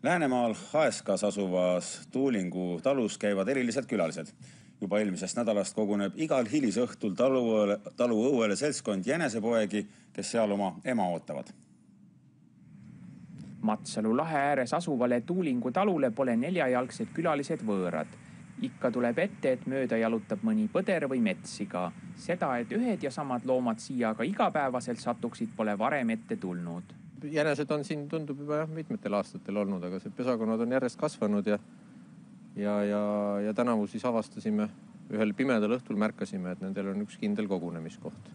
Läänemaal Haeskas asuvas Tuulingu talus käivad erilised külalised. Juba eelmisest nädalast koguneb igal hilisõhtul talu õuele seltskond jänesepoegi, kes seal oma ema ootavad. Matsalu lahe ääres asuvale Tuulingu talule pole neljajalgsed külalised võõrad. Ikka tuleb ette, et mööda jalutab mõni põder või metssiga. Seda, et ühed ja samad loomad siia aga igapäevaselt satuksid, pole varem ette tulnud. Jänesed on siin tundub juba mitmetel aastatel olnud, aga see pesakonnad on järjest kasvanud ja tänavu siis avastasime, ühel pimedal õhtul märkasime, et nendel on üks kindel kogunemiskoht.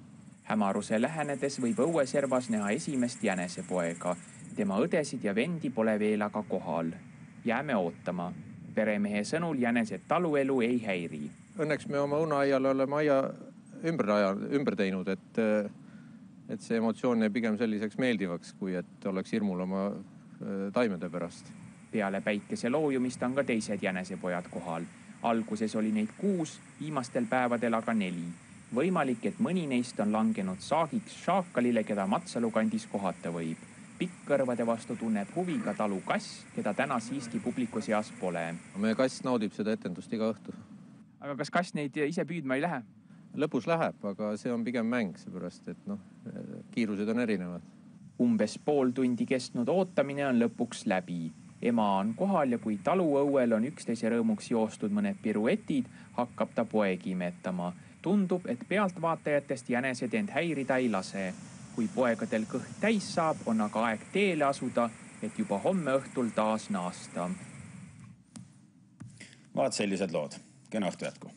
Hämaruse lähenedes võib õueservas näha esimest jänesepoega. Tema õdesid ja vendi pole veel aga kohal. Jääme ootama. Peremehe sõnul jänesed taluelu ei häiri. Õnneks me oma õunaaiale oleme aia ümber teinud, et see emotsioon jäi pigem selliseks meeldivaks, kui et oleks hirmul oma taimede pärast. Peale päikese loojumist on ka teised jänesepojad kohal. Alguses oli neid 6, viimastel päevadel aga 4. Võimalik, et mõni neist on langenud saagiks šaakalile, keda Matsalu kandis kohata võib. Pikkkõrvade vastu tunneb huvi ka talu kass, keda täna siiski publiku seas pole. Meie kass naudib seda etendust iga õhtu. Aga kas kass neid ise püüdma ei lähe? Lõpus läheb, aga see on pigem mäng, seepärast, et kiirused on erinevad. Umbes pool tundi kestnud ootamine on lõpuks läbi. Ema on kohal ja kui taluõuel on üksteise rõõmuks joostud mõned piruetid, hakkab ta poegi imetama. Tundub, et pealtvaatajatest jänesed end häirida ei lase. Kui poegadel kõht täis saab, on aga aeg teele asuda, et juba homme õhtul taas naasta. Vaat sellised lood. Kena õhtu jätku.